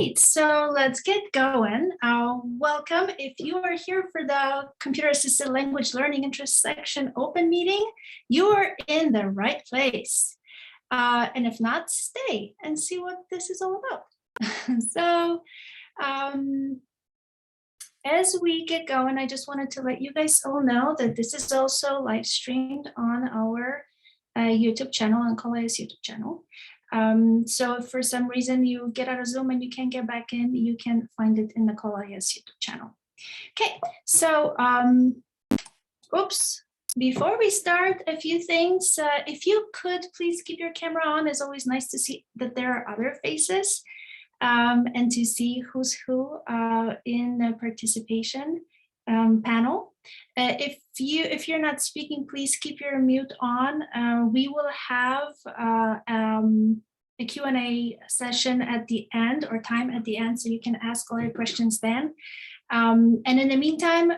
right, so let's get going. Welcome. If you are here for the Computer Assisted Language Learning Intersection Open meeting, you are in the right place. And if not, stay and see what this is all about. So as we get going, I just wanted to let you guys all know that this is also live streamed on our YouTube channel, on Kalaya's YouTube channel. So if for some reason you get out of Zoom and you can't get back in, you can find it in the Kalaya's YouTube channel. Okay, so oops. Before we start, a few things. If you could please keep your camera on. It's always nice to see that there are other faces and to see who's who in the participation panel. If you're not speaking, please keep your mute on. We will have a Q&A session at the end, or time at the end, so you can ask all your questions then. And in the meantime,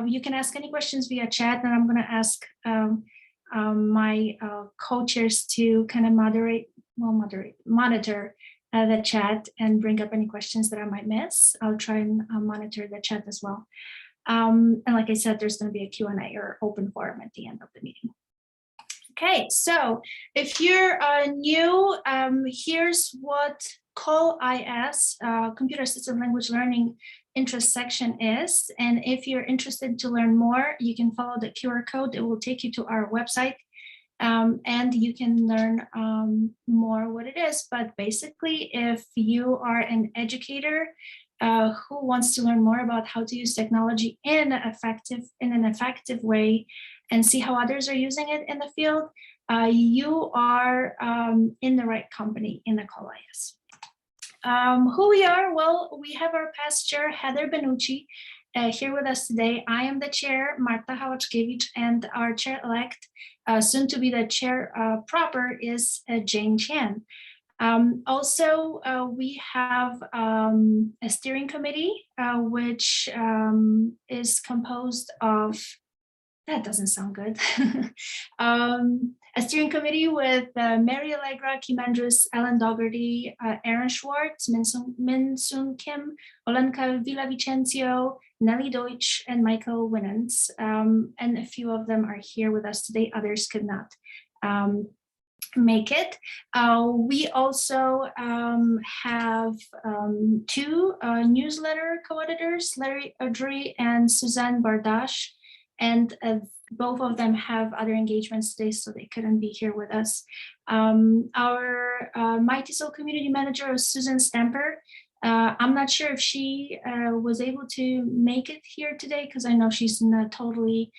you can ask any questions via chat, and I'm going to ask my co-chairs to kind of monitor the chat and bring up any questions that I might miss. I'll try and monitor the chat as well. And like I said, there's going to be a Q&A or open forum at the end of the meeting. Okay, so if you're new, here's what CALL-IS, Computer Assisted Language Learning Intersection is. And if you're interested to learn more, you can follow the QR code. It will take you to our website. And you can learn more what it is. But basically, if you are an educator who wants to learn more about how to use technology in an effective way and see how others are using it in the field, you are in the right company in the CALL-IS. Who we are? Well, we have our past chair, Heather Benucci, here with us today. I am the chair, Marta Hałaczkiewicz, and our chair-elect, soon to be the chair proper, is Jane Chan. Also, we have a steering committee, which is composed of, that doesn't sound good, a steering committee with Mary Allegra, Kim Andrews, Ellen Dougherty, Aaron Schwartz, Min Soon Kim, Olenka Villavicencio, Nelly Deutsch, and Michael Winans. And a few of them are here with us today. Others could not make it. We also have two newsletter co-editors, Larry Audrey and Suzanne Bardash, and both of them have other engagements today, so they couldn't be here with us. Our Mighty Soul community manager is Susan Stamper. I'm not sure if she was able to make it here today, because I know she's in a totally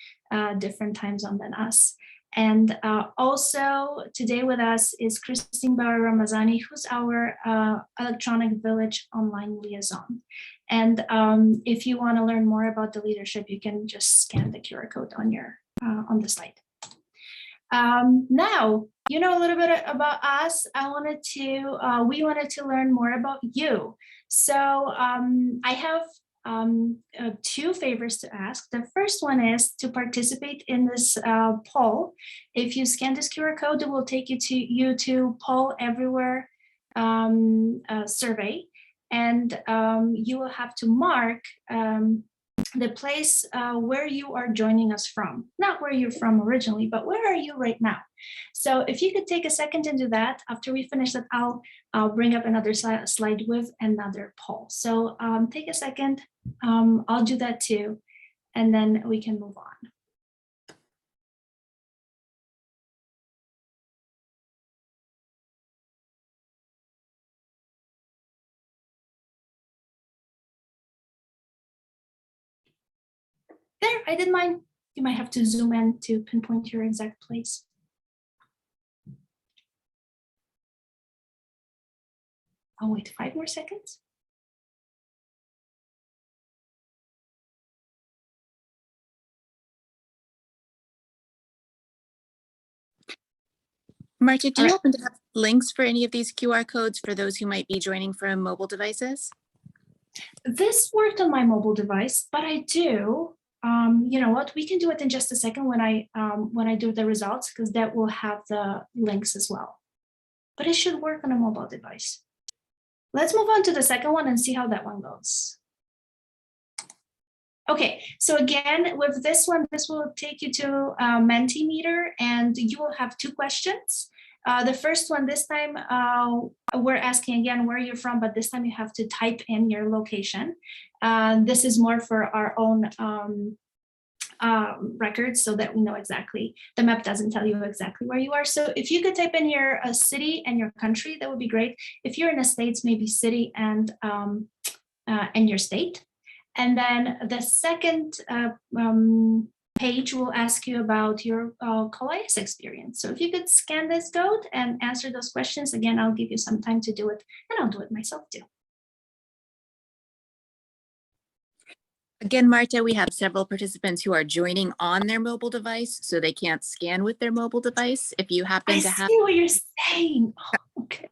different time zone than us. And also today with us is Christine Bauer-Ramazani, who's our Electronic Village online liaison. And if you want to learn more about the leadership, you can just scan the QR code on your on the slide. Now, you know a little bit about us. We wanted to learn more about you. So I have two favors to ask. The first one is to participate in this poll. If you scan this QR code, it will take you to Poll Everywhere survey, and you will have to mark the place where you are joining us from. Not where you're from originally, but where are you right now? So if you could take a second and do that, after we finish that, I'll bring up another slide with another poll. So take a second, I'll do that too, and then we can move on. There, I did mine. You might have to zoom in to pinpoint your exact place. I'll wait 5 more seconds. Marta, do you happen to have links for any of these QR codes for those who might be joining from mobile devices? This worked on my mobile device, but I do. You know what? We can do it in just a second when I do the results, because that will have the links as well. But it should work on a mobile device. Let's move on to the second one and see how that one goes. Okay, so again, with this one, this will take you to Mentimeter, and you will have two questions. The first one this time, we're asking again where you're from, but this time you have to type in your location. This is more for our own records so that we know exactly, the map doesn't tell you exactly where you are. So if you could type in your city and your country, that would be great. If you're in the States, maybe city and your state. And then the second page will ask you about your COIS experience. So if you could scan this code and answer those questions, again, I'll give you some time to do it, and I'll do it myself too. Again, Marta, we have several participants who are joining on their mobile device, so they can't scan with their mobile device. If you happen to have— I see what you're saying. Oh, okay.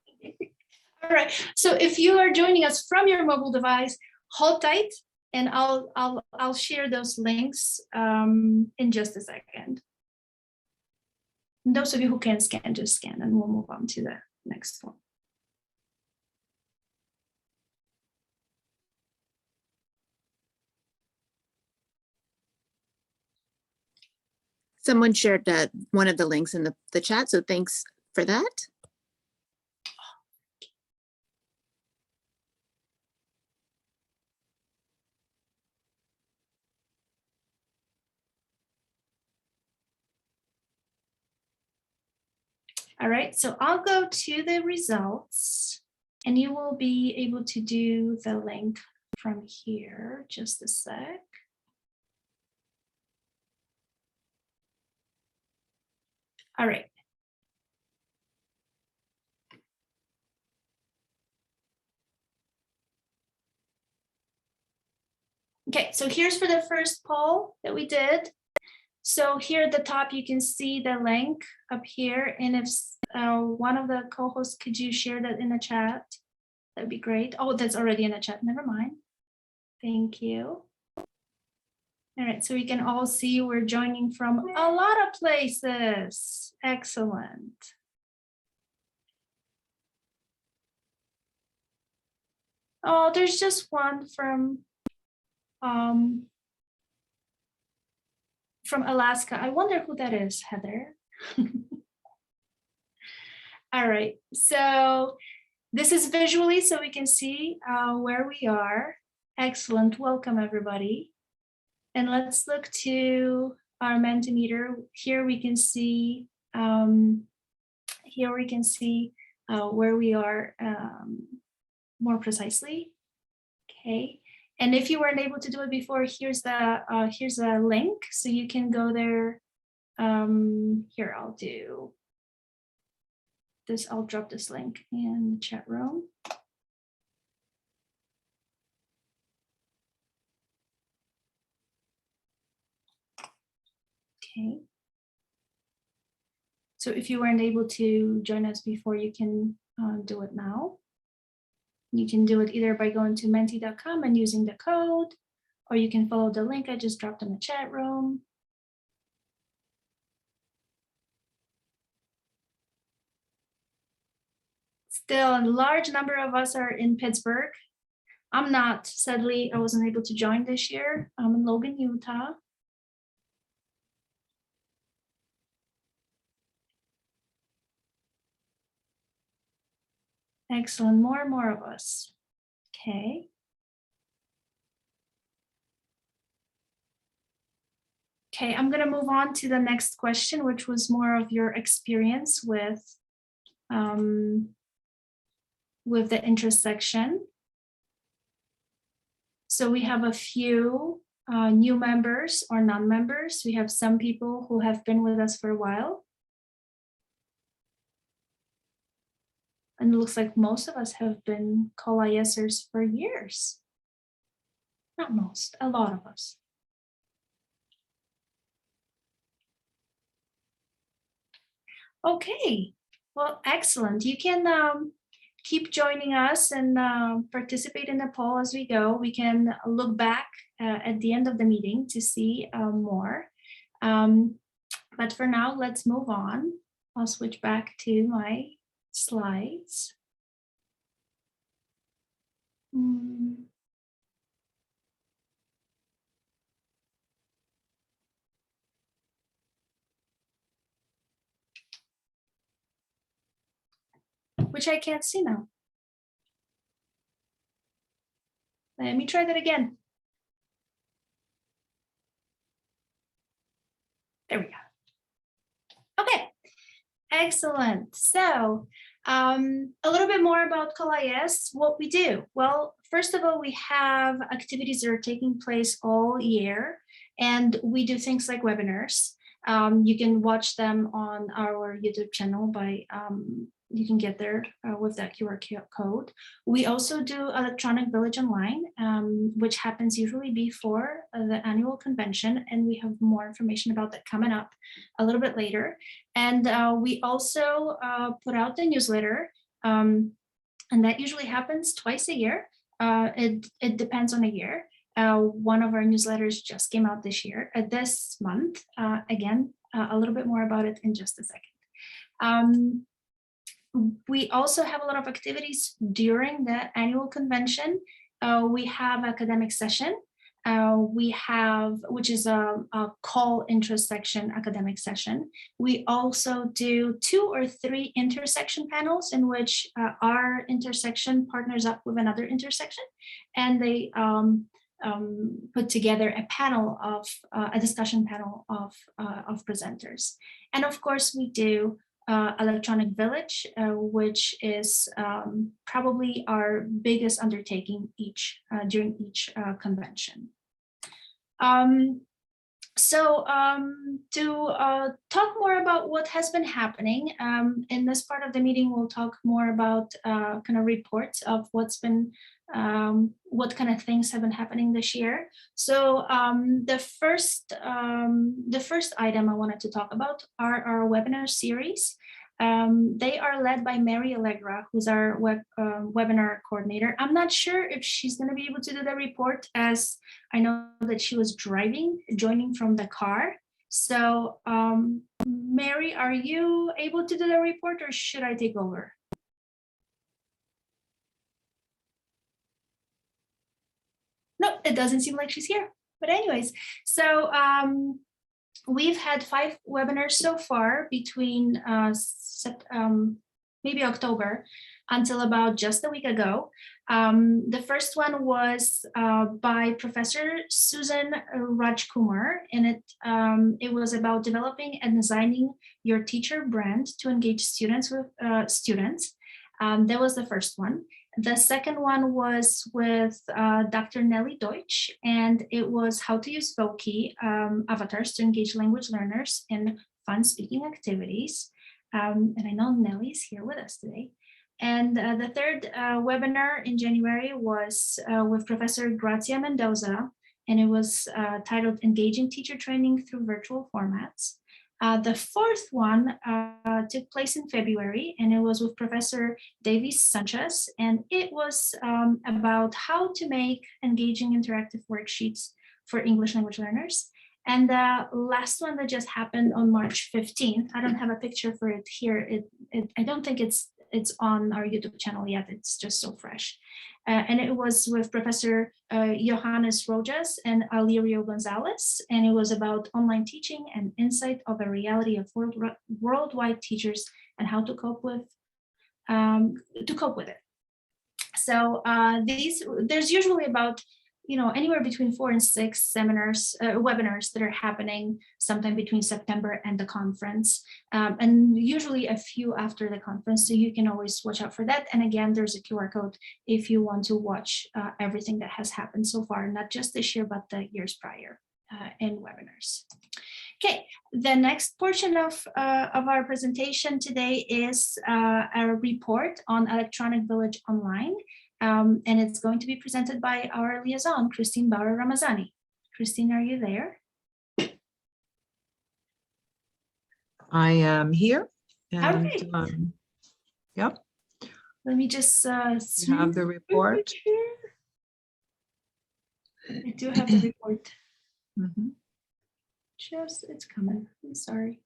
All right. So if you are joining us from your mobile device, hold tight, and I'll share those links in just a second. And those of you who can scan, just scan, and we'll move on to the next one. Someone shared one of the links in the chat, so thanks for that. All right, so I'll go to the results, and you will be able to do the link from here. Just a sec. All right. Okay, so here's for the first poll that we did. So here at the top, you can see the link up here. And if one of the co-hosts, could you share that in the chat? That'd be great. Oh, that's already in the chat. Never mind. Thank you. All right, so we can all see we're joining from a lot of places. Excellent. Oh, there's just one from Alaska. I wonder who that is, Heather. All right, so this is visually so we can see where we are. Excellent, welcome everybody. And let's look to our Mentimeter. Here we can see, where we are more precisely. Okay. And if you weren't able to do it before, here's a link, so you can go there. Here, I'll do this. I'll drop this link in the chat room. Okay. So if you weren't able to join us before, you can do it now. You can do it either by going to menti.com and using the code, or you can follow the link I just dropped in the chat room. Still, a large number of us are in Pittsburgh. I'm not, sadly, I wasn't able to join this year. I'm in Logan, Utah. Excellent, more and more of us. Okay. Okay, I'm gonna move on to the next question, which was more of your experience with the intersection. So we have a few new members or non-members. We have some people who have been with us for a while. And it looks like most of us have been COISers for years. Not most, a lot of us. Okay, well, excellent. You can keep joining us and participate in the poll as we go. We can look back at the end of the meeting to see more. But for now, let's move on. I'll switch back to my slides. which I can't see now. Let me try that again. There we go. Okay, excellent. So a little bit more about COLIS, what we do. Well, first of all, we have activities that are taking place all year, and we do things like webinars. You can watch them on our YouTube channel by, you can get there with that QR code. We also do Electronic Village Online, which happens usually before the annual convention, and we have more information about that coming up a little bit later. And we also put out the newsletter, and that usually happens twice a year. It depends on a year. One of our newsletters just came out this month. Again, a little bit more about it in just a second. We also have a lot of activities during the annual convention. We have academic session. We have, which is a call intersection academic session. We also do 2 or 3 intersection panels in which our intersection partners up with another intersection, and they put together a panel of a discussion panel of presenters. And of course, we do Electronic Village, which is probably our biggest undertaking during each convention. So to talk more about what has been happening in this part of the meeting, we'll talk more about kind of reports of what's been, what kind of things have been happening this year. So the first item I wanted to talk about are our webinar series. They are led by Mary Allegra, who's our webinar coordinator. I'm not sure if she's going to be able to do the report, as I know that she was joining from the car. So Mary, are you able to do the report, or should I take over? No, it doesn't seem like she's here. But anyways, so we've had 5 webinars so far between maybe October until about just a week ago. The first one was by Professor Susan Rajkumar, and it was about developing and designing your teacher brand to engage students with students. That was the first one. The second one was with Dr. Nelly Deutsch, and it was how to use Voki avatars to engage language learners in fun speaking activities. And I know Nelly's here with us today. And the third webinar in January was with Professor Grazia Mendoza, and it was titled Engaging Teacher Training Through Virtual Formats. The fourth one took place in February, and it was with Professor Davies Sanchez, and it was about how to make engaging interactive worksheets for English language learners. And the last one that just happened on March 15th, I don't have a picture for it here. I don't think it's on our YouTube channel yet. It's just so fresh. And it was with Professor Johannes Rojas and Alirio Gonzalez, and it was about online teaching and insight of a reality of worldwide teachers and how to cope with it. So there's usually about anywhere between 4 and 6 webinars that are happening sometime between September and the conference, and usually a few after the conference. So you can always watch out for that. And again, there's a QR code if you want to watch everything that has happened so far, not just this year, but the years prior in webinars. Okay, the next portion of our presentation today is a report on Electronic Village Online. And it's going to be presented by our liaison, Christine Bauer-Ramazani. Christine, are you there? I am here. And, all right. Yep. Let me just you have the report. I do have the report. Mm-hmm. Just, it's coming. I'm sorry.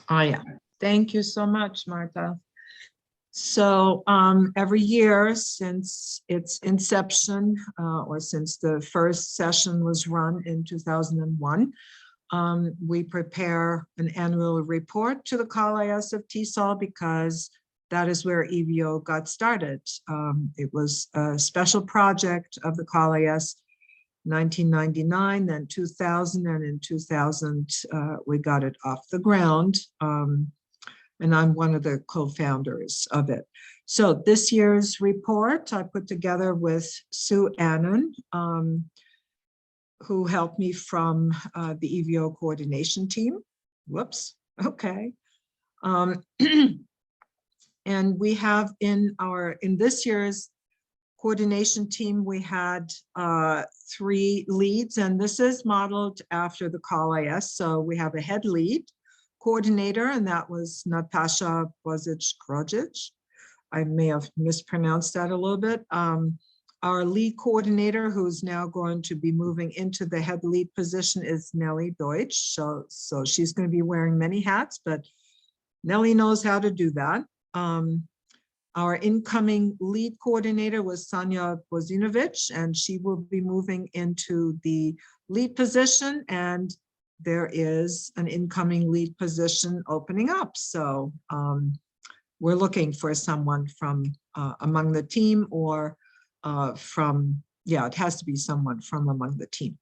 Oh, yeah. Thank you so much, Marta. So every year since its inception, or since the first session was run in 2001, we prepare an annual report to the CALIS of TESOL because that is where EVO got started. It was a special project of the CALIS, 1999, then 2000, and in 2000 we got it off the ground. And I'm one of the co-founders of it. So this year's report I put together with Sue Annan, who helped me from the EVO coordination team. Whoops, okay. And we have in this year's coordination team, we had 3 leads, and this is modeled after the CALIS. So we have a head lead coordinator, and that was Natasha Bozic-Krojic. I may have mispronounced that a little bit. Our lead coordinator, who's now going to be moving into the head lead position, is Nellie Deutsch. So she's going to be wearing many hats, but Nellie knows how to do that. Our incoming lead coordinator was Sanya Bozinovic, and she will be moving into the lead position, and there is an incoming lead position opening up. So we're looking for someone from among the team, or it has to be someone from among the team.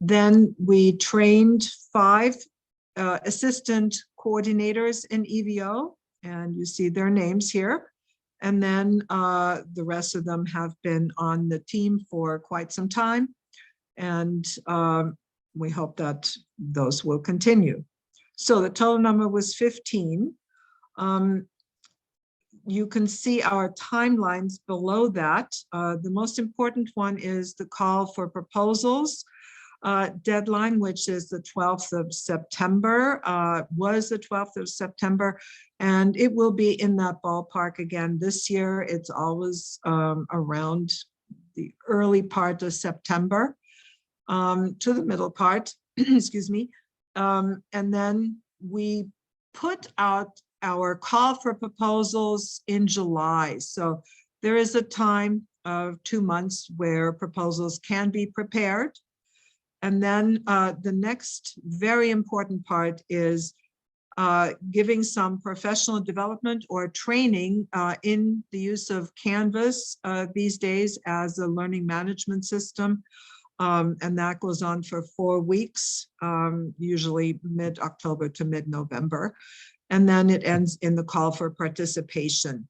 Then we trained 5 assistant coordinators in EVO, and you see their names here. And then the rest of them have been on the team for quite some time. And we hope that those will continue. So the total number was 15. You can see our timelines below that. The most important one is the call for proposals deadline, which is the 12th of September, was the 12th of September, and it will be in that ballpark again this year. It's always around the early part of September to the middle part, excuse me. And then we put out our call for proposals in July. So there is a time of 2 months where proposals can be prepared. And then the next very important part is giving some professional development or training in the use of Canvas these days as a learning management system. And that goes on for 4 weeks, usually mid-October to mid-November. And then it ends in the call for participation.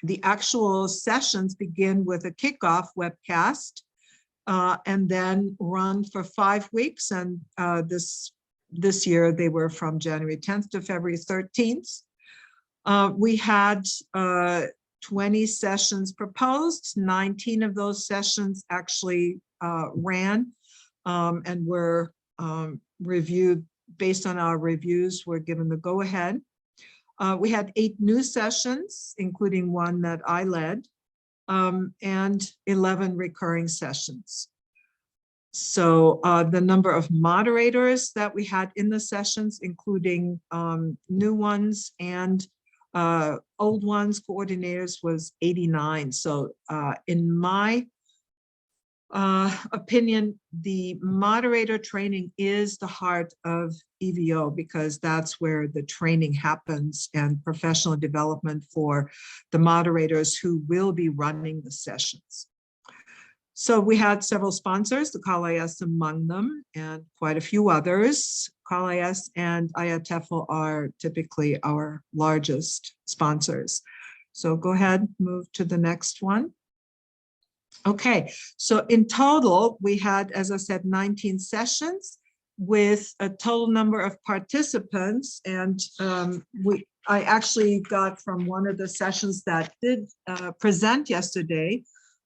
The actual sessions begin with a kickoff webcast and then run for 5 weeks. And this year they were from January 10th to February 13th. We had 20 sessions proposed. 19 of those sessions actually ran and were reviewed. Based on our reviews, we're given the go-ahead. We had 8 new sessions, including one that I led, and 11 recurring sessions. So the number of moderators that we had in the sessions, including new ones and old ones, coordinators, was 89. So in my opinion, the moderator training is the heart of EVO because that's where the training happens and professional development for the moderators who will be running the sessions. So we had several sponsors, the CALIS among them, and quite a few others. CALIS and IATEFL are typically our largest sponsors. So go ahead, move to the next one. Okay, so in total, we had, as I said, 19 sessions with a total number of participants. And I actually got from one of the sessions that did present yesterday,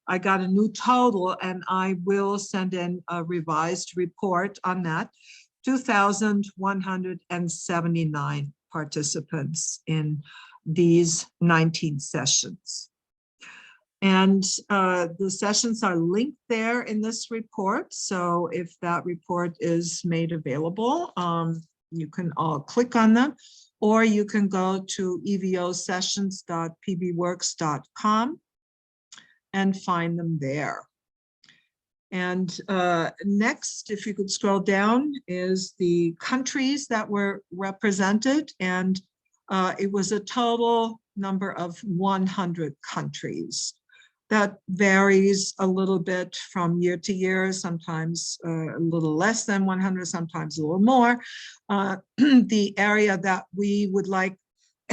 I got a new total, and I will send in a revised report on that. 2,179 participants in these 19 sessions. And the sessions are linked there in this report. So if that report is made available, you can all click on them. or you can go to evosessions.pbworks.com and find them there. And next, if you could scroll down, is the countries that were represented. And it was a total number of 100 countries. That varies a little bit from year to year, sometimes a little less than 100, sometimes a little more. The area that we would like,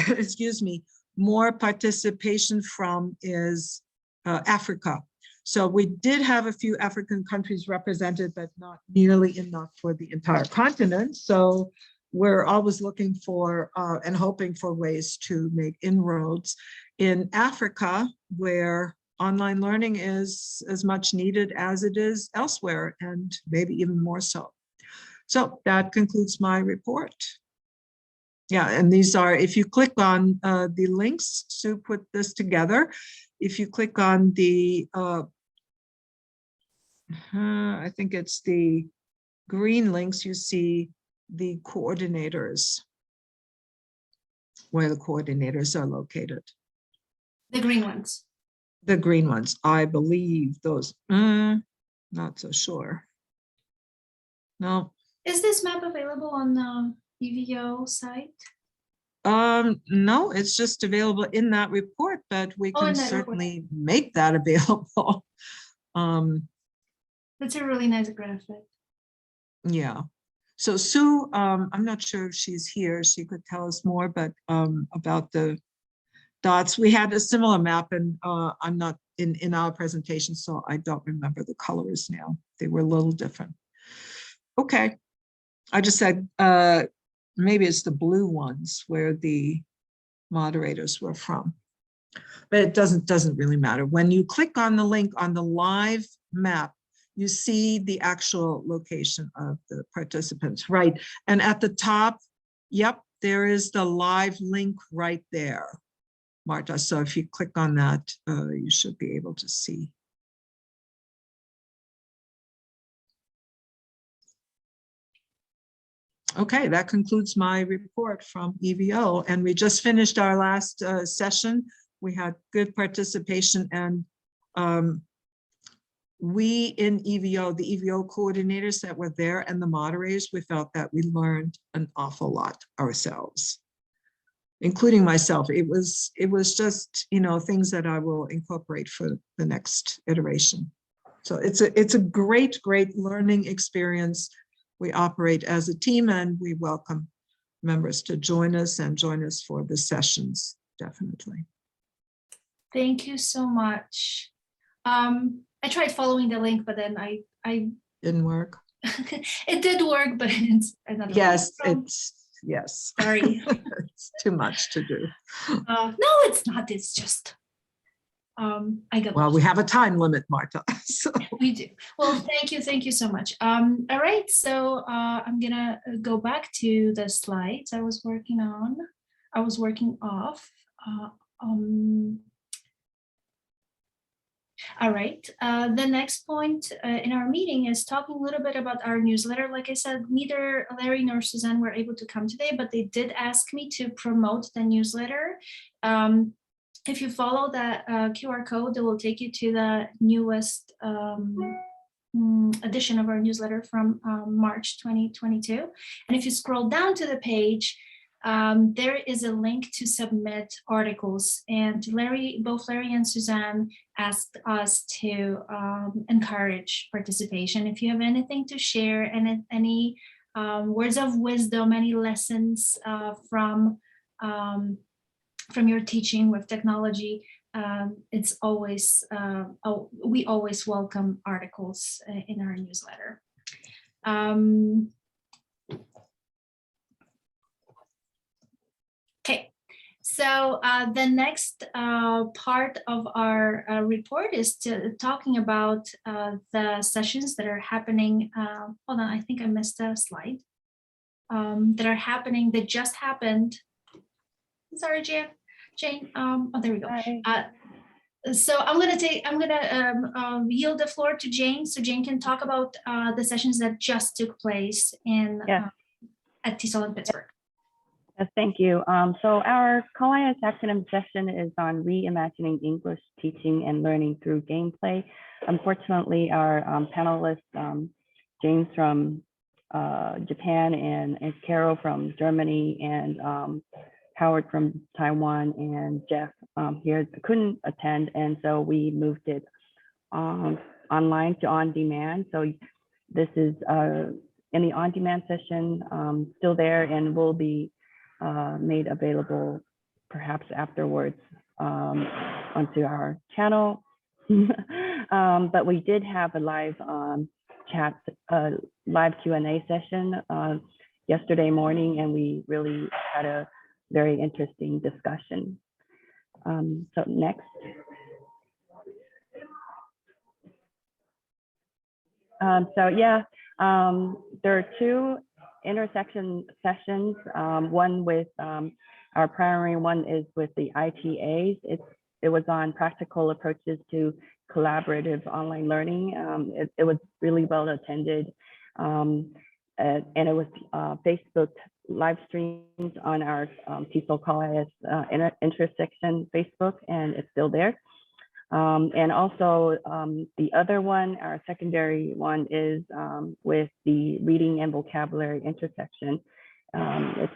excuse me, more participation from is Africa. So we did have a few African countries represented, but not nearly enough for the entire continent. So we're always looking for and hoping for ways to make inroads in Africa, where online learning is as much needed as it is elsewhere, and maybe even more so. So that concludes my report. Yeah, and these are, if you click on the links, Sue put this together. If you click on the, I think it's the green links, you see the coordinators, where the coordinators are located. The green ones. The green ones, I believe those, not so sure. No. Is this map available on the EVO site? No, it's just available in that report, but we Oh, can in that report. certainly make that available. That's a really nice graphic. Yeah. So Sue, I'm not sure if she's here. She could tell us more, but about the dots. We had a similar map, and I'm not in our presentation, so I don't remember the colors now. They were a little different. Okay. I just said maybe it's the blue ones where the moderators were from, but it doesn't really matter. When you click on the link on the live map, you see the actual location of the participants, right? And at the top, yep, there is the live link right there, Marta. So if you click on that, you should be able to see. Okay, that concludes my report from EVO, and we just finished our last session. We had good participation, and we in EVO, the EVO coordinators that were there and the moderators, we felt that we learned an awful lot ourselves, including myself. It was just, you know, things that I will incorporate for the next iteration. So it's a great learning experience. We operate as a team, and we welcome members to join us for the sessions, definitely. Thank you so much. I tried following the link, but then I Didn't work. it did work, but it's another. Yes, yes. Sorry. It's too much to do. No, it's not. It's just I got. Well, we have a time limit, Marta. So. We do. Well, thank you so much. All right, so I'm gonna go back to the slides I was working on. I was working off. All right, the next point in our meeting is talking a little bit about our newsletter. Like I said, neither Larry nor Suzanne were able to come today, but they did ask me to promote the newsletter. If you follow that QR code, it will take you to the newest edition of our newsletter from March 2022. And if you scroll down to the page, there is a link to submit articles. And both Larry and Suzanne asked us to encourage participation. If you have anything to share and any words of wisdom, any lessons from your teaching with technology, it's always, we always welcome articles in our newsletter. Okay, so the next part of our report is talking about the sessions that are happening. Hold on, I think I missed a slide. That are happening, that just happened. Sorry, Jane. Oh, there we go. So I'm gonna yield the floor to Jane, so Jane can talk about the sessions that just took place in at TESOL in Pittsburgh. Yes, thank you. So our co-IS acronym session is on reimagining English teaching and learning through gameplay. Unfortunately, our panelists, James from Japan and Carol from Germany and Howard from Taiwan and Jeff here couldn't attend. And so we moved it online to on demand. So this is in the on demand session still there and will be made available perhaps afterwards onto our channel. But we did have a live chat, live Q&A session yesterday morning, and we really had a very interesting discussion. So next. So yeah, there are two intersection sessions, one with our primary one is with the ITAs. It was on practical approaches to collaborative online learning. It was really well attended, and it was Facebook live streamed on our TESOL Call-IS intersection Facebook, and it's still there. And also the other one, our secondary one, is with the reading and vocabulary intersection. It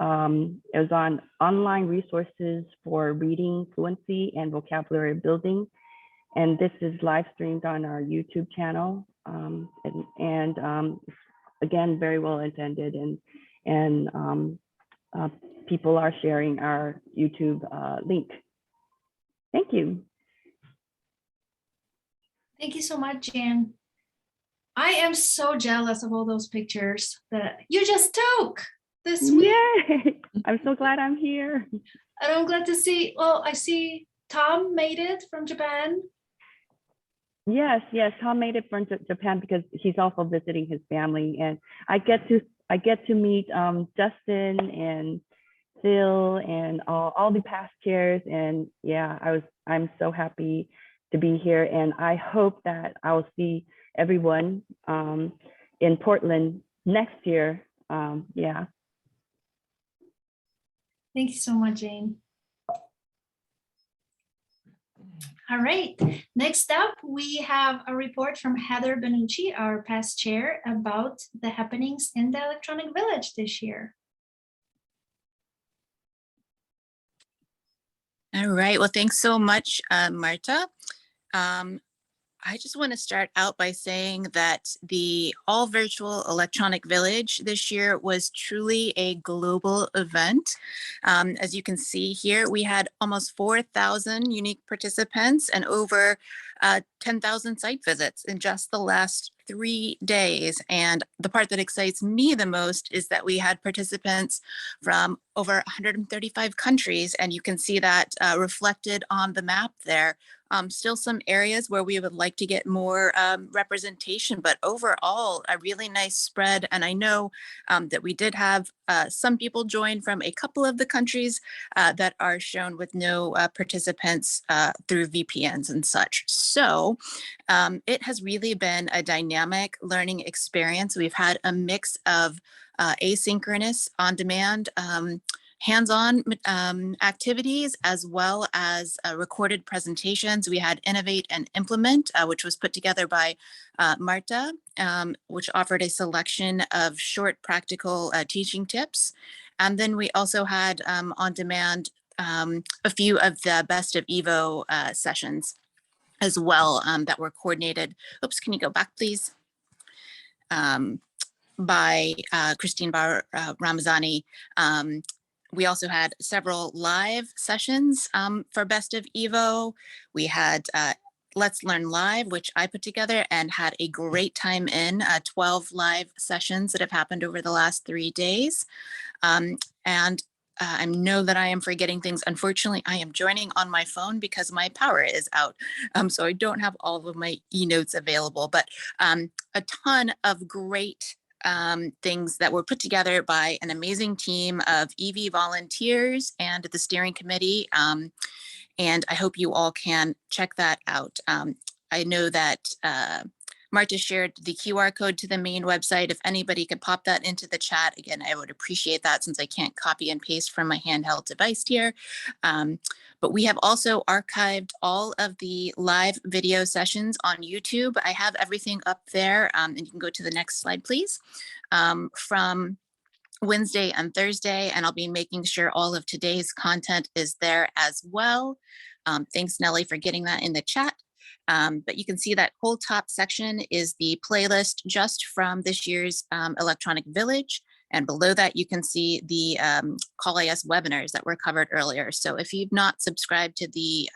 was on online resources for reading fluency and vocabulary building. And this is live streamed on our YouTube channel. Again, very well attended, and people are sharing our YouTube link. Thank you. Thank you so much, Jan. I am so jealous of all those pictures that you just took this week. Yay! I'm so glad I'm here. And I'm glad to see, well, I see Tom made it from Japan. Yes, Tom made it from Japan because he's also visiting his family, and I get to meet Justin and Phil and all the past chairs, and yeah, I'm so happy to be here, and I hope that I'll see everyone in Portland next year. Yeah. Thank you so much, Jane. All right, next up, we have a report from Heather Benucci, our past chair, about the happenings in the Electronic Village this year. All right, well, thanks so much, Marta. I just want to start out by saying that the all virtual Electronic Village this year was truly a global event. As you can see here, we had almost 4,000 unique participants and over 10,000 site visits in just the last 3 days. And the part that excites me the most is that we had participants from over 135 countries, and you can see that reflected on the map there. Still some areas where we would like to get more representation, but overall a really nice spread. And I know that we did have some people join from a couple of the countries that are shown with no participants through VPNs and such. So it has really been a dynamic learning experience. We've had a mix of asynchronous, on-demand, hands-on activities, as well as recorded presentations. We had Innovate and Implement, which was put together by Marta, which offered a selection of short practical teaching tips. And then we also had on demand a few of the Best of Evo sessions as well that were coordinated. Oops, can you go back, please? By Christine Ramazani. We also had several live sessions for Best of Evo. We had Let's Learn Live, which I put together and had a great time in, 12 live sessions that have happened over the last 3 days. And I know that I am forgetting things. Unfortunately, I am joining on my phone because my power is out. So I don't have all of my e-notes available, but a ton of great things that were put together by an amazing team of EV volunteers and the steering committee. And I hope you all can check that out. I know that Marta shared the QR code to the main website. If anybody could pop that into the chat, again, I would appreciate that since I can't copy and paste from my handheld device here. But we have also archived all of the live video sessions on YouTube. I have everything up there, and you can go to the next slide, please, from Wednesday and Thursday, and I'll be making sure all of today's content is there as well. Thanks, Nellie, for getting that in the chat. But you can see that whole top section is the playlist just from this year's Electronic Village. And below that, you can see the Call IS webinars that were covered earlier. So if you've not subscribed to the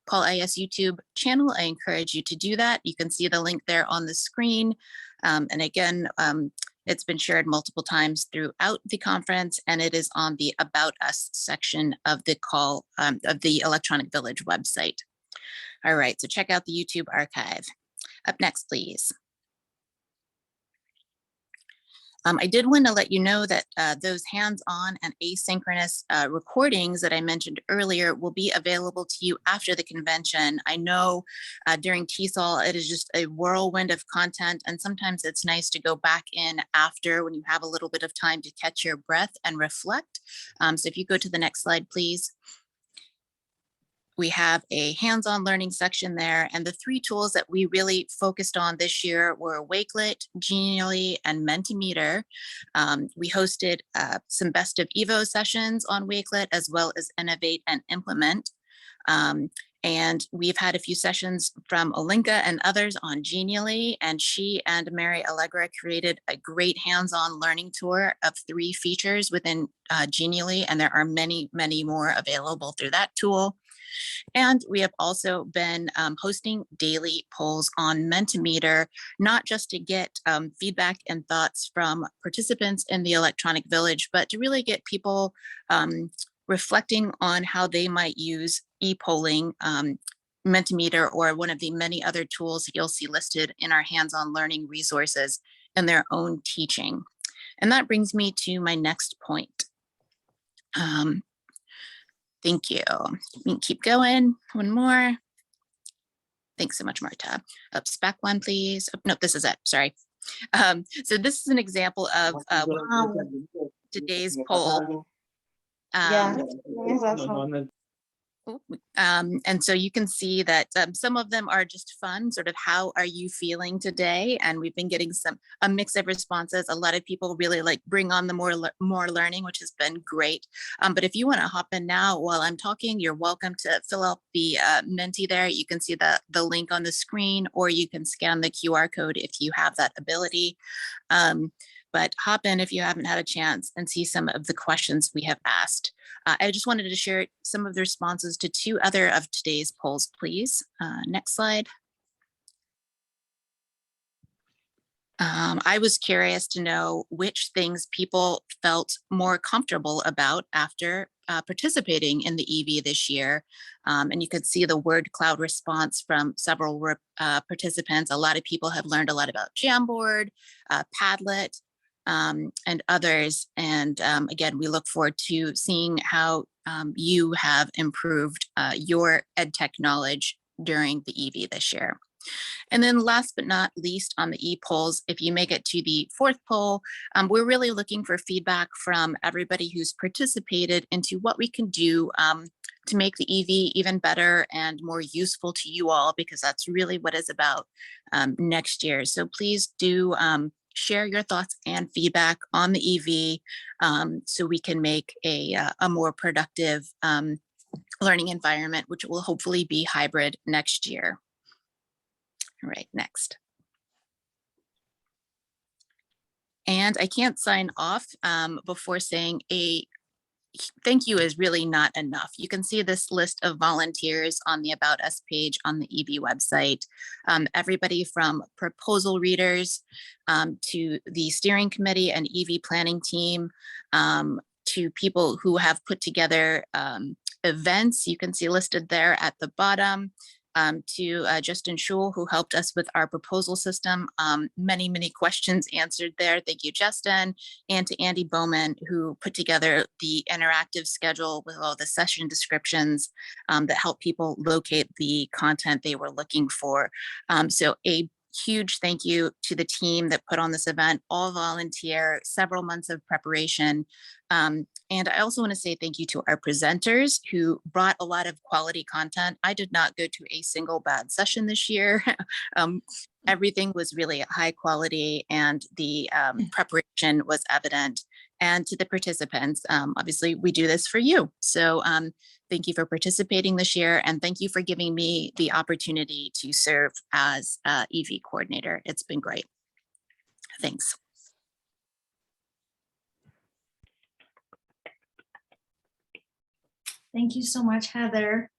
Call IS YouTube channel, I encourage you to do that. You can see the link there on the screen. And again, it's been shared multiple times throughout the conference, and it is on the About Us section of the of the Electronic Village website. All right, so check out the YouTube archive. Up next, please. I did want to let you know that those hands-on and asynchronous recordings that I mentioned earlier will be available to you after the convention. I know during TESOL, it is just a whirlwind of content, and sometimes it's nice to go back in after when you have a little bit of time to catch your breath and reflect. So if you go to the next slide, please. We have a hands-on learning section there, and the 3 tools that we really focused on this year were Wakelet, Genially, and Mentimeter. We hosted some Best of Evo sessions on Wakelet, as well as Innovate and Implement. And we've had a few sessions from Olinka and others on Genially, and she and Mary Allegra created a great hands-on learning tour of 3 features within Genially, and there are many, many more available through that tool. And we have also been hosting daily polls on Mentimeter, not just to get feedback and thoughts from participants in the Electronic Village, but to really get people reflecting on how they might use e-polling, Mentimeter, or one of the many other tools that you'll see listed in our hands-on learning resources in their own teaching. And that brings me to my next point. Thank you. We can keep going. One more. Thanks so much, Marta. Spec one, please. Oh, no, this is it. Sorry. So this is an example of today's poll. And so you can see that some of them are just fun, sort of how are you feeling today? And we've been getting a mix of responses. A lot of people really like bring on the more learning, which has been great. But if you want to hop in now while I'm talking, you're welcome to fill out the Menti there. You can see the link on the screen, or you can scan the QR code if you have that ability. But hop in if you haven't had a chance and see some of the questions we have asked. I just wanted to share some of the responses to 2 other of today's polls, please. Next slide. I was curious to know which things people felt more comfortable about after participating in the EV this year. And you could see the word cloud response from several participants. A lot of people have learned a lot about Jamboard, Padlet, and others. And again, we look forward to seeing how you have improved your EdTech knowledge during the EV this year. And then last but not least on the e-polls, if you make it to the 4th poll, we're really looking for feedback from everybody who's participated into what we can do to make the EV even better and more useful to you all, because that's really what it's about next year. So please do share your thoughts and feedback on the EV so we can make a more productive learning environment, which will hopefully be hybrid next year. All right, next. And I can't sign off before saying a thank you is really not enough. You can see this list of volunteers on the About Us page on the EV website. Everybody from proposal readers to the steering committee and EV planning team, to people who have put together events, you can see listed there at the bottom, to Justin Schul, who helped us with our proposal system. Many, many questions answered there. Thank you, Justin. And to Andy Bowman, who put together the interactive schedule with all the session descriptions that help people locate the content they were looking for. So a huge thank you to the team that put on this event, all volunteer, several months of preparation. And I also want to say thank you to our presenters who brought a lot of quality content. I did not go to a single bad session this year. Everything was really high quality and the preparation was evident. And to the participants, obviously we do this for you. So thank you for participating this year, and thank you for giving me the opportunity to serve as EV coordinator. It's been great. Thanks. Thank you so much, Heather.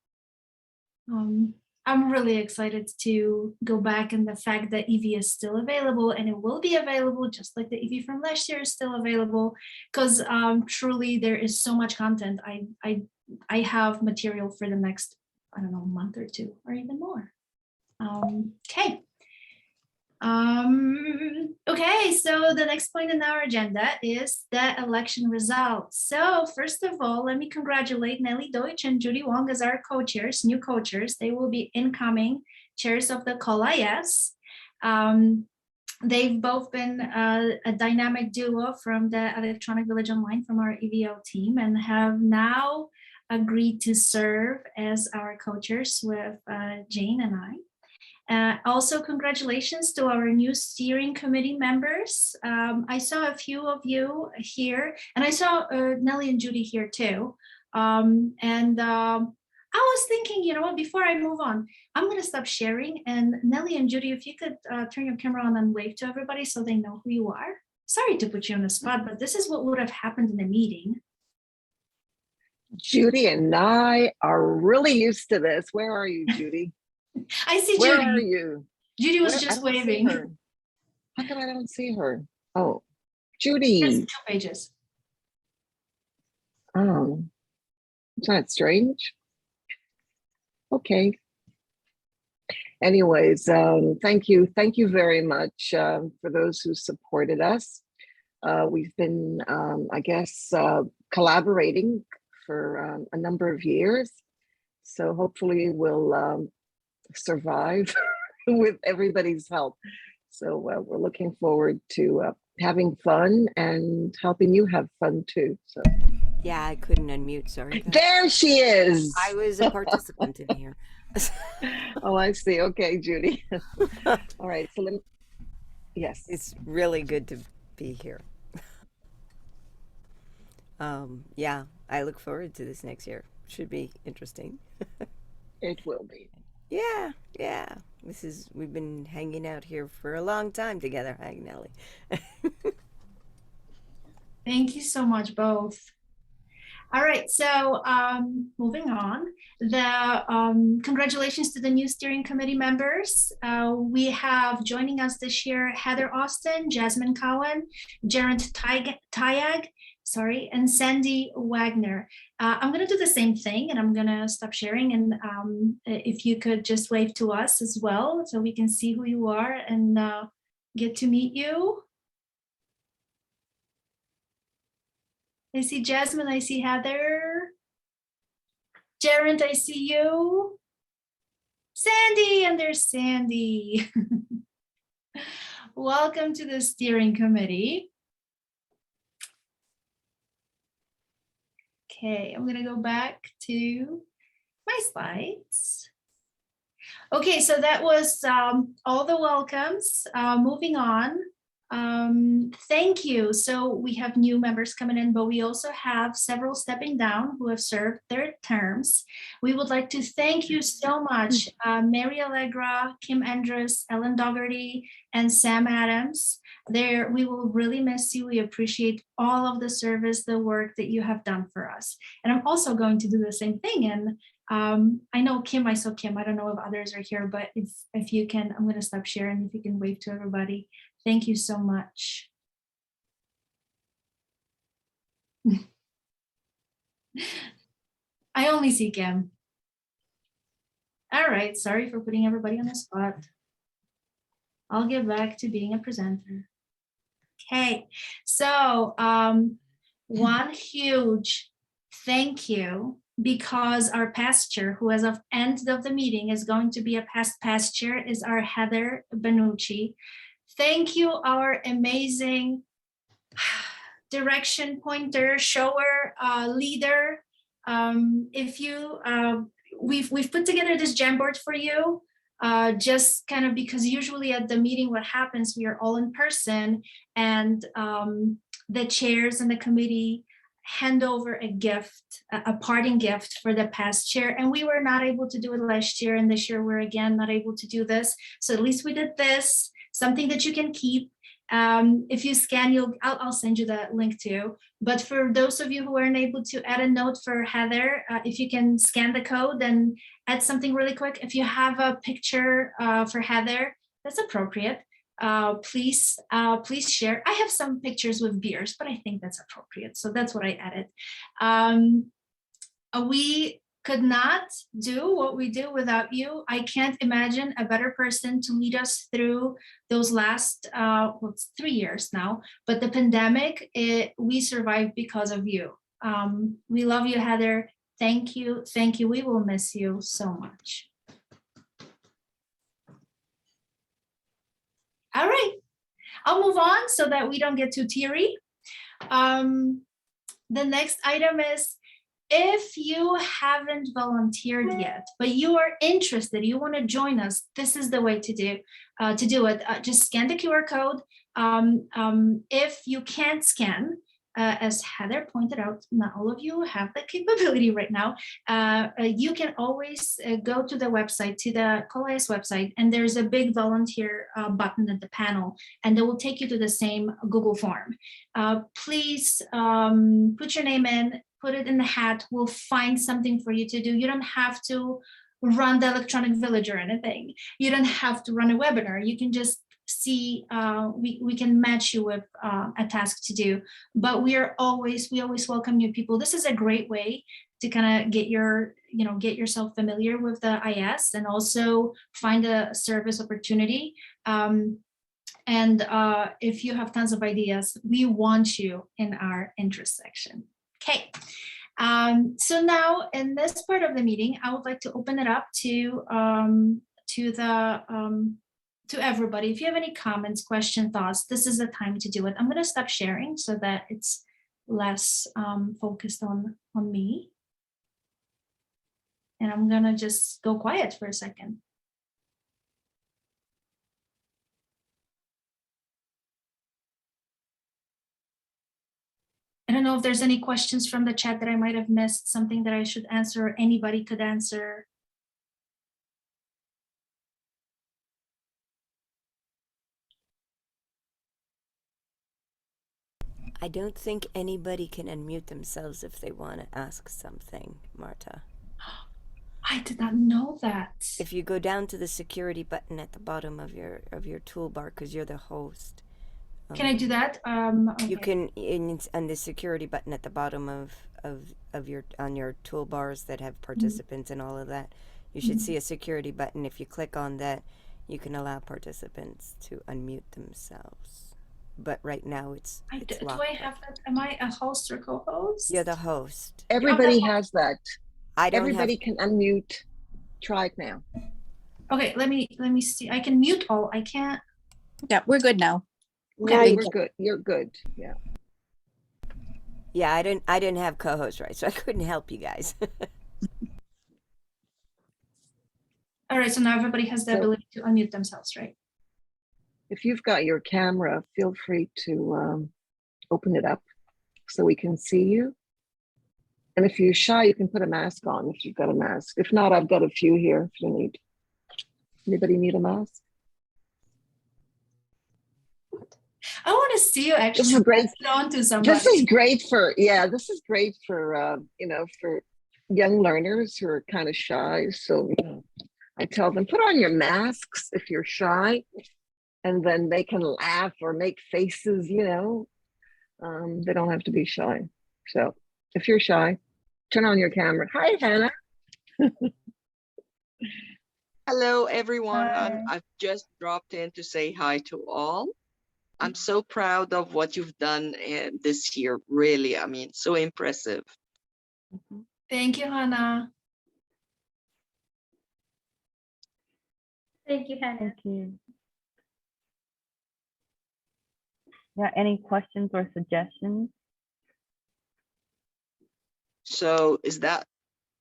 I'm really excited to go back, and the fact that EV is still available, and it will be available just like the EV from last year is still available, because truly there is so much content. I have material for the next, I don't know, month or two or even more. Okay. Okay, so the next point in our agenda is the election results. So first of all, let me congratulate Nelly Deutsch and Judy Wong as our co-chairs, new co-chairs. They will be incoming chairs of the COLIS. They've both been a dynamic duo from the Electronic Village Online from our EVO team, and have now agreed to serve as our co-chairs with Jane and I. Also, congratulations to our new steering committee members. I saw a few of you here, and I saw Nelly and Judy here too. I was thinking, you know what, before I move on, I'm going to stop sharing. And Nelly and Judy, if you could turn your camera on and wave to everybody so they know who you are. Sorry to put you on the spot, but this is what would have happened in a meeting. Judy and I are really used to this. Where are you, Judy? I see Where Judy. are you? Judy was Where? just I don't see waving. her. How come I don't see her? Oh, There's Judy. 2 pages. Oh, isn't that strange? Okay. Anyways, thank you very much for those who supported us. We've been, I guess, collaborating for a number of years. So hopefully we'll survive with everybody's help. So we're looking forward to having fun and helping you have fun too. So yeah, I couldn't unmute, sorry. there she is. I was a participant in here. Oh, I see. Okay, Judy. All right, so let me, yes. It's really good to be here. Yeah, I look forward to this next year. Should be interesting. It will be. Yeah. We've been hanging out here for a long time together, hi, Nelly. Thank you so much, both. All right, so moving on, congratulations to the new steering committee members. We have joining us this year, Heather Austin, Jasmine Cowan, Gerard Tayag, sorry, and Sandy Wagner. I'm gonna do the same thing, and I'm gonna stop sharing, and if you could just wave to us as well, so we can see who you are and get to meet you. I see Jasmine, I see Heather. Jared, I see you. Sandy, and there's Sandy. Welcome to the steering committee. Okay, I'm gonna go back to my slides. Okay, so that was all the welcomes. Moving on. Thank you. So we have new members coming in, but we also have several stepping down who have served their terms. We would like to thank you so much, Mary Allegra, Kim Andrus, Ellen Dougherty, and Sam Adams. We will really miss you. We appreciate all of the service, the work that you have done for us. And I'm also going to do the same thing. And I know Kim, I saw Kim. I don't know if others are here, but if you can, I'm going to stop sharing. If you can wave to everybody. Thank you so much. I only see Kim. All right, sorry for putting everybody on the spot. I'll get back to being a presenter. Okay, so one huge thank you, because our past chair, who as of end of the meeting is going to be a past chair, is our Heather Benucci. Thank you, our amazing direction pointer, shower, leader. If you, we've put together this Jamboard for you, just kind of because usually at the meeting, what happens, we are all in person, and the chairs and the committee hand over a gift, a parting gift for the past chair. And we were not able to do it last year. And this year we're again not able to do this. So at least we did this, something that you can keep. If you scan, I'll send you the link too. But for those of you who aren't able to add a note for Heather, if you can scan the code and add something really quick. If you have a picture for Heather, that's appropriate. Please share. I have some pictures with beers, but I think that's appropriate. So that's what I added. We could not do what we do without you. I can't imagine a better person to lead us through those last, it's 3 years now, but the pandemic, we survived because of you. We love you, Heather. Thank you. Thank you. We will miss you so much. All right, I'll move on so that we don't get too teary. The next item is, if you haven't volunteered yet, but you are interested, you want to join us, this is the way to do it. Just scan the QR code. If you can't scan, as Heather pointed out, not all of you have the capability right now. You can always go to the website, to the COLIS website, and there's a big volunteer button at the panel, and they will take you to the same Google form. Please put your name in, put it in the hat. We'll find something for you to do. You don't have to run the electronic village or anything. You don't have to run a webinar. You can just see, we can match you with a task to do. But we always welcome new people. This is a great way to kind of get yourself familiar with the IS and also find a service opportunity. And if you have tons of ideas, we want you in our interest section. Okay. So now in this part of the meeting, I would like to open it up to everybody. If you have any comments, questions, thoughts, this is the time to do it. I'm going to stop sharing so that it's less focused on me. And I'm going to just go quiet for a second. I don't know if there's any questions from the chat that I might have missed, something that I should answer, or anybody could answer. I don't think anybody can unmute themselves if they want to ask something, Marta. I did not know that. If you go down to the security button at the bottom of your toolbar, because you're the host. Can I do that? Okay. You can, on the security button at the bottom of your toolbars that have participants and all of that, you should see a security button. If you click on that, you can allow participants to unmute themselves. But right now it's locked. Do I have that? Am I a host or co-host? You're the host. Everybody has that. I don't Everybody can unmute. Try it now. Okay, let me see. I can mute all. I can't. Yeah, we're good now. Okay, we're good. You're good. Yeah. Yeah, I didn't have co-host, right? So I couldn't help you guys. All right, so now everybody has the ability to unmute themselves, right? If you've got your camera, feel free to open it up so we can see you. And if you're shy, you can put a mask on if you've got a mask. If not, I've got a few here if you need. Anybody need a mask? I want to see you actually. This is great. Onto somebody. This is great for, this is great for, for young learners who are kind of shy. So I tell them, put on your masks if you're shy, and then they can laugh or make faces, they don't have to be shy. So if you're shy, turn on your camera. Hi, Hannah. Hello, everyone. Hi. I've just dropped in to say hi to all. I'm so proud of what you've done this year. Really, I mean, so impressive. Mhm. Thank you, Hannah. Thank you, Hannah. Thank you. Yeah, any questions or suggestions? So is that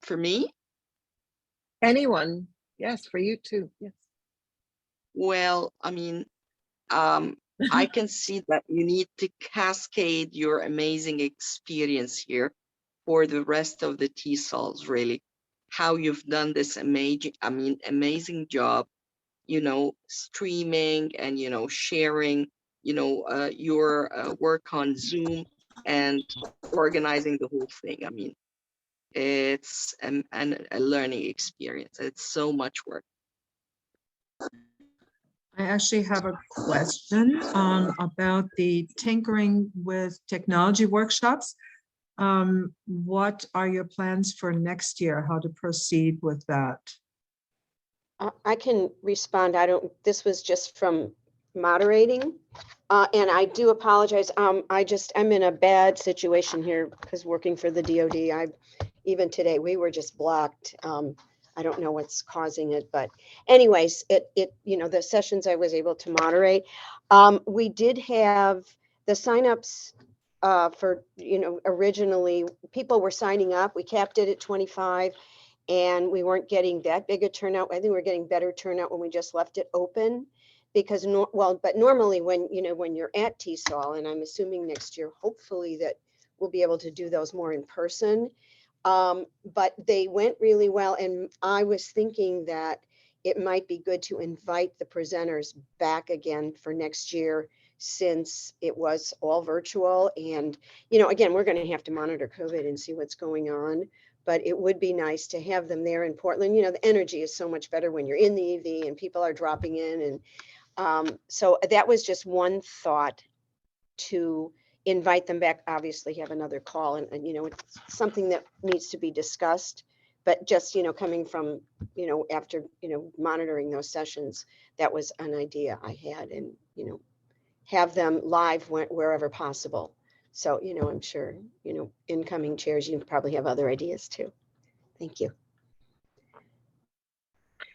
for me? Anyone? Yes, for you too. Yes. Well, I mean, I can see that you need to cascade your amazing experience here for the rest of the TESOLs, really. How you've done this amazing job, streaming and, sharing, your work on Zoom and organizing the whole thing. I mean, it's a learning experience. It's so much work. I actually have a question about the tinkering with technology workshops. What are your plans for next year? How to proceed with that? I can respond. This was just from moderating. And I do apologize. I'm in a bad situation here because working for the DoD, even today, we were just blocked. I don't know what's causing it, but anyways, the sessions I was able to moderate. We did have the signups for, originally people were signing up. We capped it at 25. And we weren't getting that big a turnout. I think we're getting better turnout when we just left it open because but normally when you're at TESOL, and I'm assuming next year, hopefully that we'll be able to do those more in person. But they went really well. And I was thinking that it might be good to invite the presenters back again for next year, since it was all virtual. And, again, we're going to have to monitor COVID and see what's going on. But it would be nice to have them there in Portland. The energy is so much better when you're in the EV and people are dropping in. And so that was just one thought, to invite them back. Obviously have another call and it's something that needs to be discussed. But just, coming from, after, monitoring those sessions, that was an idea I had, and, have them live wherever possible. So, I'm sure, incoming chairs, you probably have other ideas too. Thank you.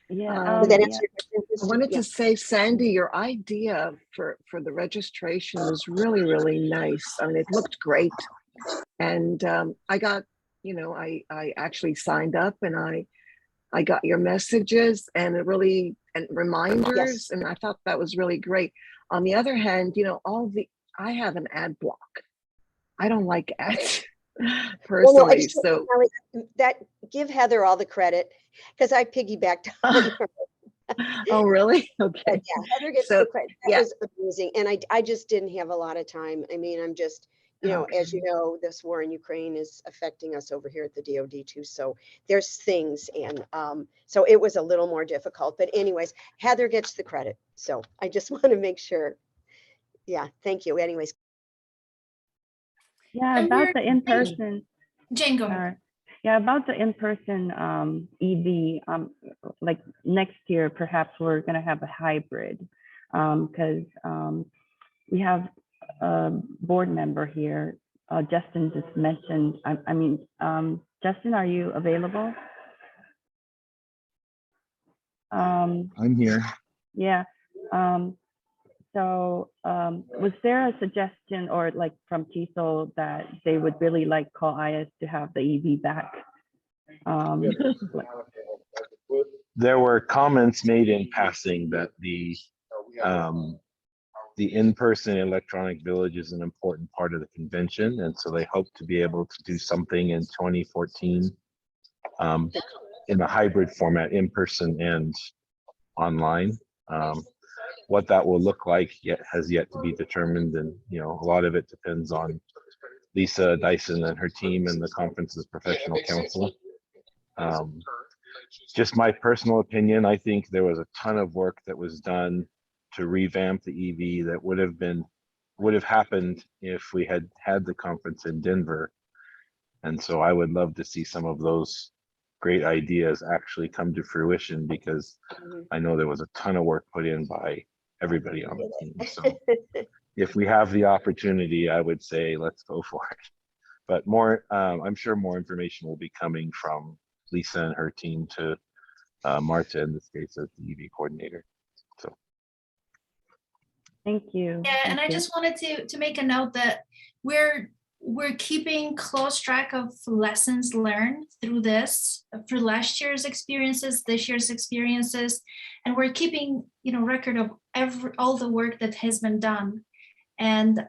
Yeah. Did that Yeah. answer your question, I Christy? wanted Yeah. to say, Sandy, your idea for the registration was really, really nice. I mean, it looked great. And I got, I actually signed up, and I got your messages and reminders. Yes. And I thought that was really great. On the other hand, I have an ad block. I don't like ads personally. So that, give Heather all the credit, because I piggybacked on her. oh, really? Okay. But yeah, Heather gets So, the credit. That yeah. was amazing. And I just didn't have a lot of time. I mean, I'm just, as you know, this war in Ukraine is affecting us over here at the DoD too. So there's things, and so it was a little more difficult. But anyways, Heather gets the credit. So I just want to make sure. Yeah, thank you. Anyways. Yeah, And about we're- the in-person. Jane, go ahead. Yeah, about the in-person EV, like next year, perhaps we're going to have a hybrid, because we have a board member here. Justin just mentioned, Justin, are you available? I'm here. Yeah. So was there a suggestion, or like from TESOL, that they would really like Call IS to have the EV back? There were comments made in passing that the in-person electronic village is an important part of the convention, and so they hope to be able to do something in 2014 in a hybrid format, in person and online. What that will look like has yet to be determined, and a lot of it depends on Lisa Dyson and her team and the conference's professional council. Just my personal opinion, I think there was a ton of work that was done to revamp the EV that would have happened if we had had the conference in Denver. And so I would love to see some of those great ideas actually come to fruition, because I know there was a ton of work put in by everybody on the team. So if we have the opportunity, I would say let's go for it. But more, I'm sure more information will be coming from Lisa and her team to Marta, in this case, as the EV coordinator. So. Thank you. Yeah, and Thank I you. just wanted to make a note that we're keeping close track of lessons learned through this, through last year's experiences, this year's experiences, and we're keeping, you know, record of all the work that has been done, and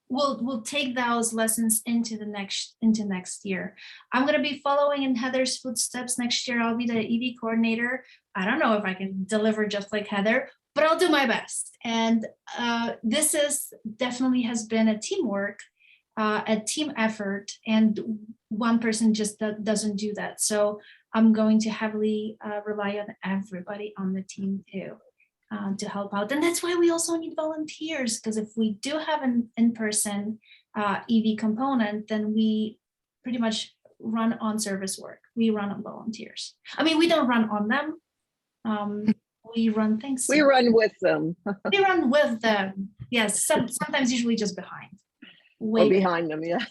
we'll take those lessons into next year. I'm gonna be following in Heather's footsteps next year. I'll be the EV coordinator. I don't know if I can deliver just like Heather, but I'll do my best. And this is definitely has been a teamwork, a team effort, and one person just doesn't do that. So I'm going to heavily rely on everybody on the team too, to help out. And that's why we also need volunteers, because if we do have an in-person EV component, then we pretty much run on service work. We run on volunteers. I mean, we don't run on them. We run things. We run with them. We run with them. Yes, sometimes usually just behind. Or behind them, yeah.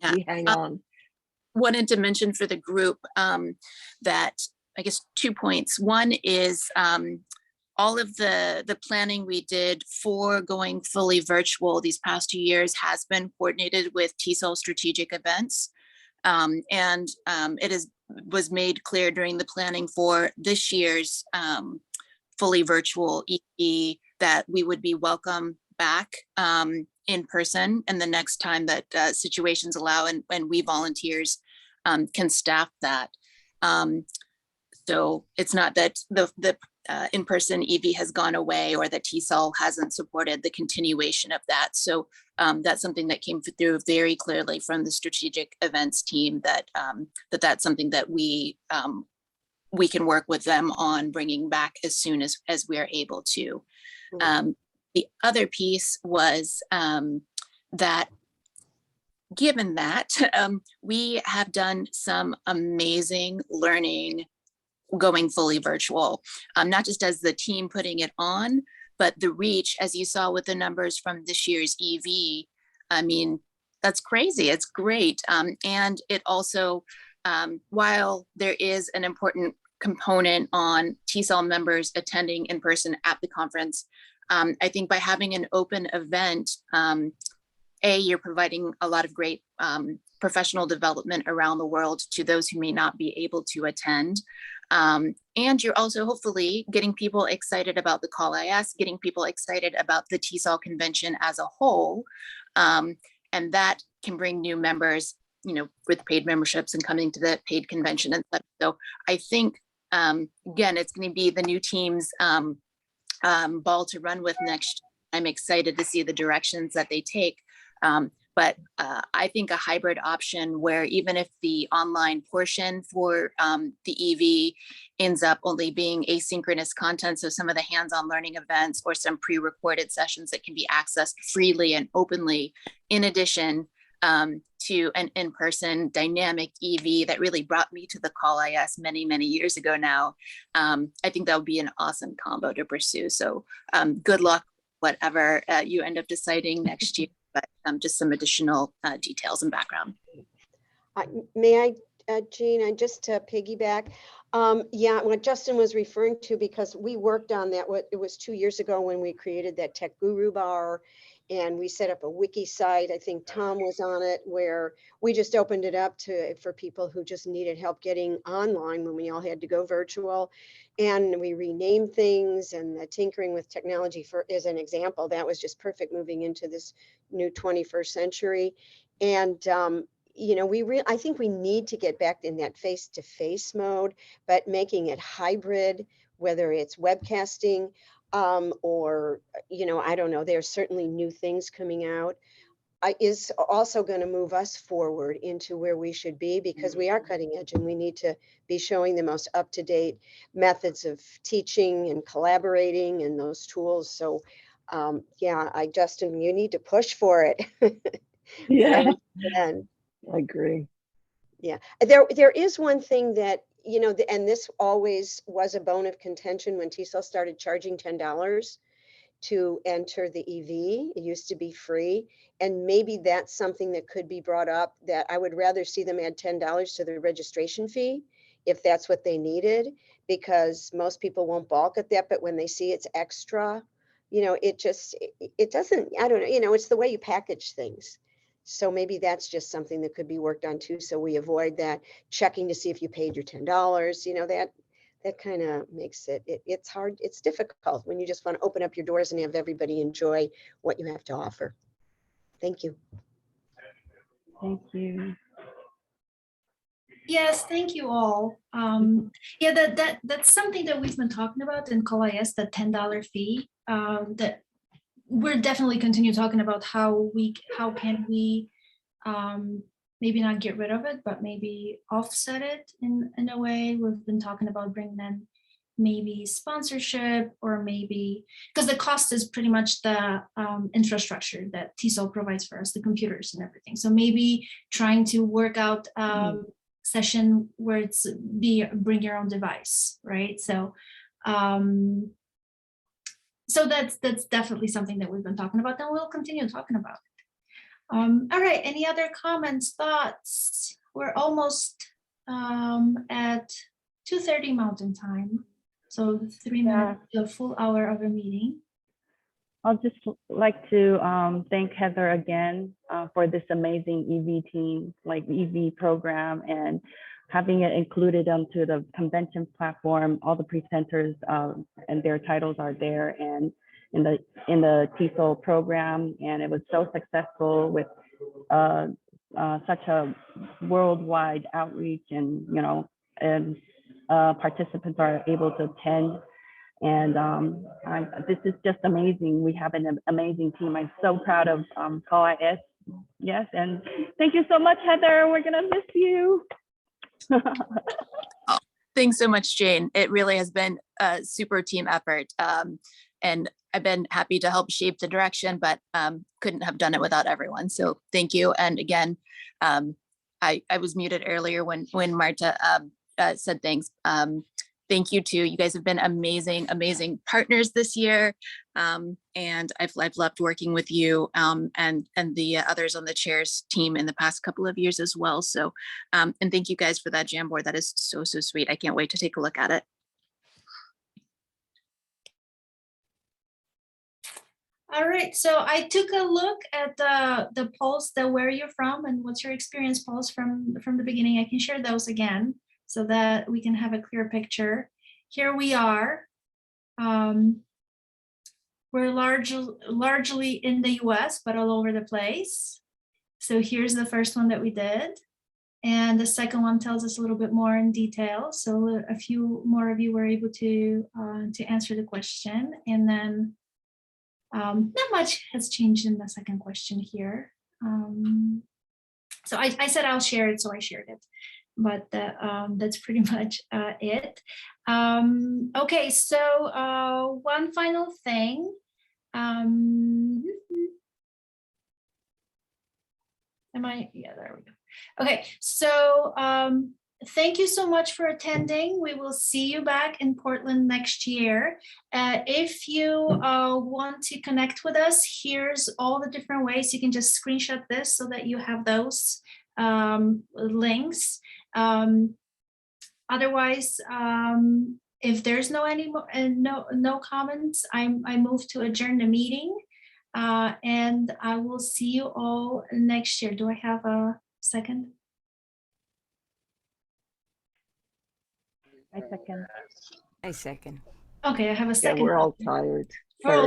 Yeah. We hang on. Wanted to mention for the group that I guess 2 points. One is all of the planning we did for going fully virtual these past 2 years has been coordinated with TESOL strategic events. And it was made clear during the planning for this year's fully virtual EE that we would be welcome back in person, and the next time that situations allow and we volunteers can staff that. So it's not that the in-person EV has gone away or that TESOL hasn't supported the continuation of that. So that's something that came through very clearly from the strategic events team, that that's something that we can work with them on bringing back as soon as we are able to. The other piece was that given that we have done some amazing learning going fully virtual, not just as the team putting it on, but the reach, as you saw with the numbers from this year's EV. I mean, that's crazy. It's great. And it also, while there is an important component on TESOL members attending in person at the conference, I think by having an open event, you're providing a lot of great professional development around the world to those who may not be able to attend. And you're also hopefully getting people excited about the Call IS, getting people excited about the TESOL convention as a whole. And that can bring new members, you know, with paid memberships and coming to the paid convention and such. So I think, again, it's going to be the new team's ball to run with next year. I'm excited to see the directions that they take. But I think a hybrid option where even if the online portion for the EV ends up only being asynchronous content, so some of the hands-on learning events or some pre-recorded sessions that can be accessed freely and openly, in addition to an in-person dynamic EV that really brought me to the Call IS many, many years ago now, I think that would be an awesome combo to pursue. So good luck, whatever you end up deciding next year. But just some additional details and background. May I, Jean, just to piggyback? Yeah, what Justin was referring to, because we worked on that, it was 2 years ago when we created that Tech Guru Bar, and we set up a wiki site. I think Tom was on it, where we just opened it up for people who just needed help getting online when we all had to go virtual. And we renamed things, and the tinkering with technology is an example. That was just perfect moving into this new 21st century. And you know, I think we need to get back in that face-to-face mode, but making it hybrid, whether it's webcasting or, you know, I don't know, there's certainly new things coming out, is also going to move us forward into where we should be, because we are cutting edge and we need to be showing the most up-to-date methods of teaching and collaborating and those tools. So yeah, Justin, you need to push for it. Yeah, I agree. Yeah, there is one thing that, you know, and this always was a bone of contention when TESOL started charging $10 to enter the EV. It used to be free. And maybe that's something that could be brought up, that I would rather see them add $10 to the registration fee if that's what they needed, because most people won't balk at that, but when they see it's extra, it doesn't, I don't know, it's the way you package things. So maybe that's just something that could be worked on too. So we avoid that checking to see if you paid your $10, that kind of makes it's hard. It's difficult when you just want to open up your doors and have everybody enjoy what you have to offer. Thank you. Thank you. Yes, thank you all. Yeah, that's something that we've been talking about in COIS, the $10 fee. That we're definitely continue talking about how can we maybe not get rid of it, but maybe offset it in a way. We've been talking about bringing in maybe sponsorship, or maybe because the cost is pretty much the infrastructure that TESOL provides for us, the computers and everything. So maybe trying to work out session where it's bring your own device, right? So so that's definitely something that we've been talking about, and we'll continue talking about it. All right, any other comments, thoughts? We're almost at 2:30 Mountain Time, so 3 minutes to a full hour of a meeting. I'll just like to thank Heather again for this amazing EV team, like EV program, and having it included onto the convention platform. All the presenters and their titles are there, and in the TESOL program, and it was so successful with such a worldwide outreach, and participants are able to attend. And this is just amazing. We have an amazing team. I'm so proud of COIS. Yes, and thank you so much, Heather. We're gonna miss you. Oh, thanks so much, Jane. It really has been a super team effort. And I've been happy to help shape the direction, but couldn't have done it without everyone. So thank you. And again, I was muted earlier when Marta said thanks. Thank you too. You guys have been amazing, amazing partners this year. And I've loved working with you and the others on the chairs team in the past couple of years as well. So, and thank you guys for that Jamboard. That is so sweet. I can't wait to take a look at it. All right, so I took a look at the polls, where you're from and what's your experience polls from the beginning. I can share those again so that we can have a clear picture. Here we are. We're largely in the US, but all over the place. So here's the first one that we did. And the second one tells us a little bit more in detail. So a few more of you were able to answer the question. And then not much has changed in the second question here. So I said I'll share it, so I shared it. But that's pretty much it. Okay, so one final thing. Yeah, there we go. Okay, so thank you so much for attending. We will see you back in Portland next year. If you want to connect with us, here's all the different ways. You can just screenshot this so that you have those links. Otherwise, if there's no comments, I move to adjourn the meeting, and I will see you all next year. Do I have a second? I second. I second. Okay, I have a Yeah, second. we're all tired. We're all